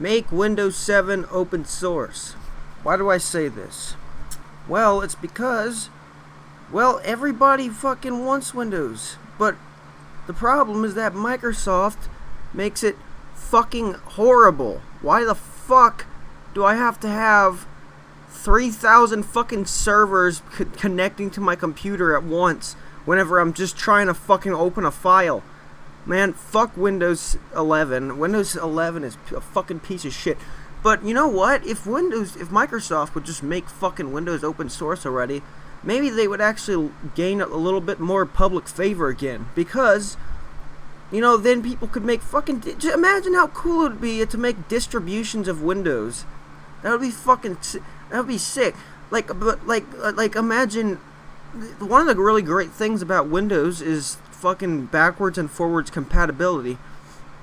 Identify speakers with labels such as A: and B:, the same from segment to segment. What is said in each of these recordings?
A: Make Windows 7 open source. Why do I say this? Well, it's because, well, everybody fucking wants Windows. But the problem is that Microsoft makes it fucking horrible. Why the fuck do I have to have 3,000 fucking servers connecting to my computer at once whenever I'm just trying to fucking open a file? Man, fuck Windows 11. Windows 11 is a fucking piece of shit. But you know what? If Microsoft would just make fucking Windows open source already, maybe they would actually gain a little bit more public favor again. Because, you know, then people could make fucking... Imagine how cool it would be to make distributions of Windows. That would be fucking... That would be sick. Like, imagine... One of the really great things about Windows is fucking backwards and forwards compatibility.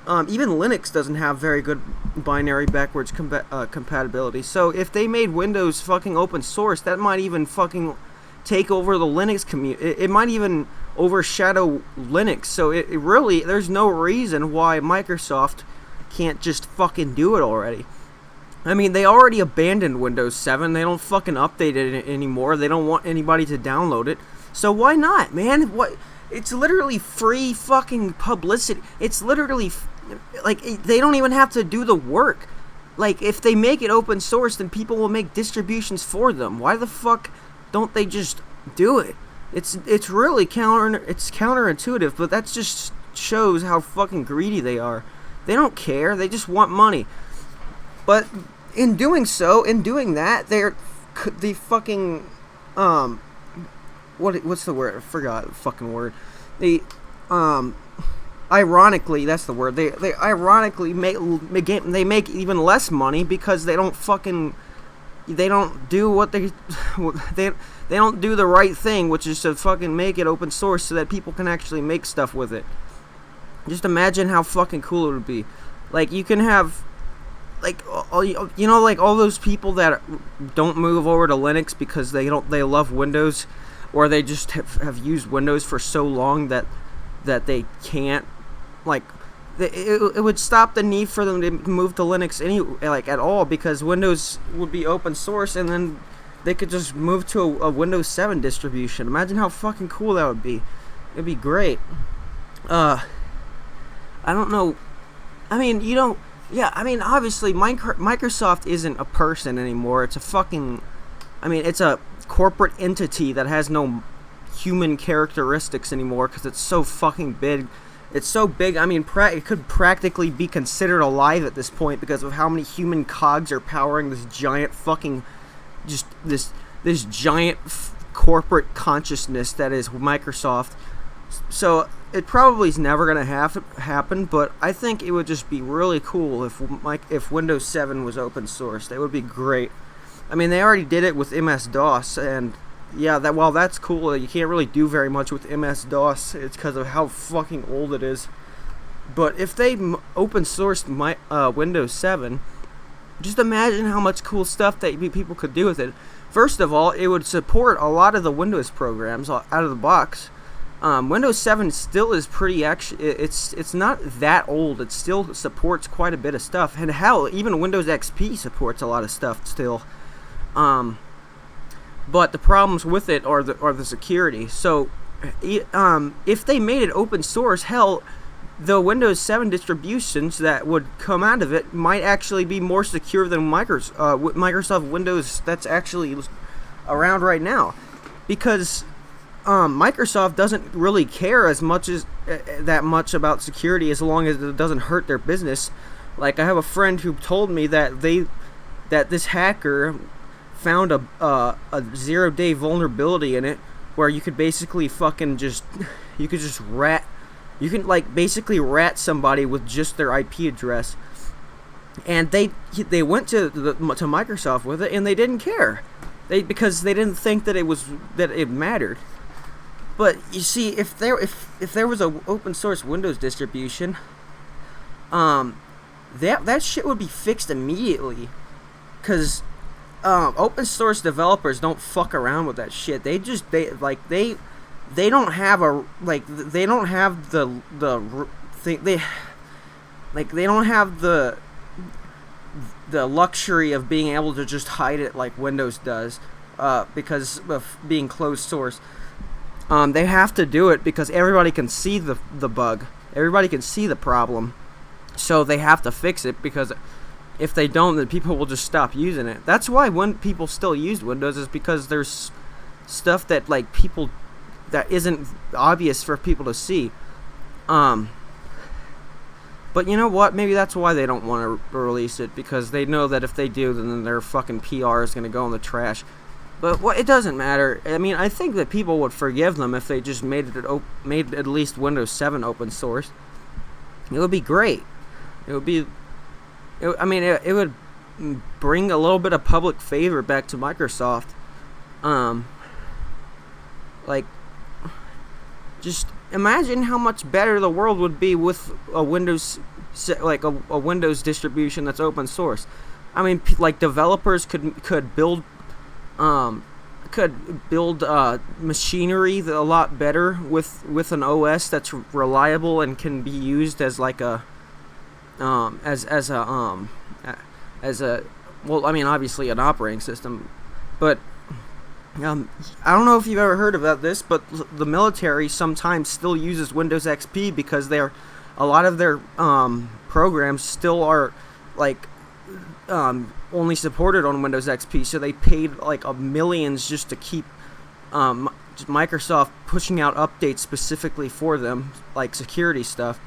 A: Even Linux doesn't have very good binary backwards compatibility. So if they made Windows fucking open source, that might even fucking take over the Linux community. It might even overshadow Linux. So it really, there's no reason why Microsoft can't just fucking do it already. I mean, they already abandoned Windows 7. They don't fucking update it anymore. They don't want anybody to download it. So why not, man? What? It's literally free fucking publicity. It's literally, like, they don't even have to do the work. Like, if they make it open source, then people will make distributions for them. Why the fuck don't they just do it? It's really counterintuitive, but that just shows how fucking greedy they are. They don't care. They just want money. But in doing that, they're the fucking what's the word? I forgot the fucking word. Ironically, that's the word. They ironically make even less money because they don't do what they don't do the right thing, which is to fucking make it open source so that people can actually make stuff with it. Just imagine how fucking cool it would be. Like, you can have, like, you know, like all those people that don't move over to Linux because they love Windows, or they just have used Windows for so long that they can't, like, it would stop the need for them to move to Linux at all, because Windows would be open source, and then they could just move to a Windows 7 distribution. Imagine how fucking cool that would be. It'd be great. I don't know. I mean, you know, yeah, I mean, obviously, Microsoft isn't a person anymore. It's a fucking, I mean, it's a corporate entity that has no human characteristics anymore because it's so fucking big. It's so big, I mean, it could practically be considered alive at this point because of how many human cogs are powering this giant fucking, just this giant corporate consciousness that is Microsoft. So it probably is never going to happen, but I think it would just be really cool if Windows 7 was open source. That would be great. I mean, they already did it with MS-DOS, and yeah, while that's cool, you can't really do very much with MS-DOS. It's because of how fucking old it is. But if they open sourced Windows 7, just imagine how much cool stuff that people could do with it. First of all, it would support a lot of the Windows programs out of the box. Windows 7 still is it's not that old. It still supports quite a bit of stuff, and hell, even Windows XP supports a lot of stuff still. But the problems with it are the security. So, if they made it open source, hell, the Windows 7 distributions that would come out of it might actually be more secure than Microsoft Windows that's actually around right now, because Microsoft doesn't really care as much as that much about security as long as it doesn't hurt their business. Like, I have a friend who told me that this hacker found a 0-day vulnerability in it where you could basically basically rat somebody with just their IP address, and they went to Microsoft with it, and they didn't care, because they didn't think that it mattered. But you see, if there was a open source Windows distribution, that shit would be fixed immediately, because open source developers don't fuck around with that shit. They don't have the luxury of being able to just hide it like Windows does, because of being closed source. They have to do it because everybody can see the bug. Everybody can see the problem. So they have to fix it, because if they don't, then people will just stop using it. That's why when people still use Windows, is because there's stuff that like people that isn't obvious for people to see. But you know what? Maybe that's why they don't want to release it, because they know that if they do, then their fucking PR is gonna go in the trash. But it doesn't matter. I mean, I think that people would forgive them if they just made at least Windows 7 open source. It would be great. It would be. It would bring a little bit of public favor back to Microsoft. Just imagine how much better the world would be with a Windows, like a Windows distribution that's open source. I mean, like developers could build machinery a lot better with an OS that's reliable and can be used as like a obviously an operating system, but I don't know if you've ever heard about this, but the military sometimes still uses Windows XP because a lot of their programs still are like only supported on Windows XP, so they paid like millions just to keep Microsoft pushing out updates specifically for them, like security stuff.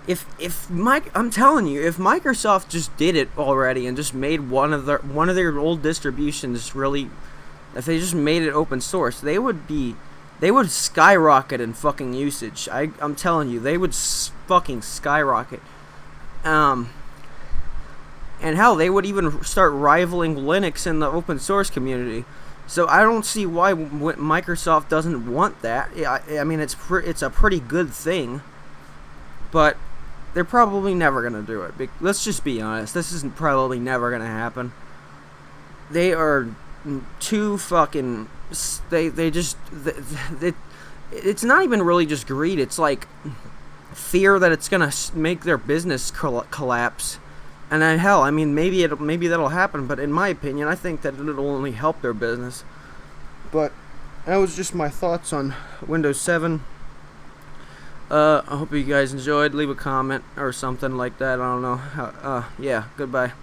A: I'm telling you, if Microsoft just did it already and just made one of their old distributions really, if they just made it open source, they would skyrocket in fucking usage. I'm telling you, they would fucking skyrocket. And hell, they would even start rivaling Linux in the open source community. So I don't see why Microsoft doesn't want that. I mean, it's a pretty good thing, but they're probably never gonna do it. Let's just be honest. This isn't probably never gonna happen. They are too fucking. It's not even really just greed. It's like fear that it's gonna make their business collapse. And then hell, I mean, maybe that'll happen. But in my opinion, I think that it'll only help their business. But that was just my thoughts on Windows 7. I hope you guys enjoyed. Leave a comment or something like that. I don't know. Yeah. Goodbye.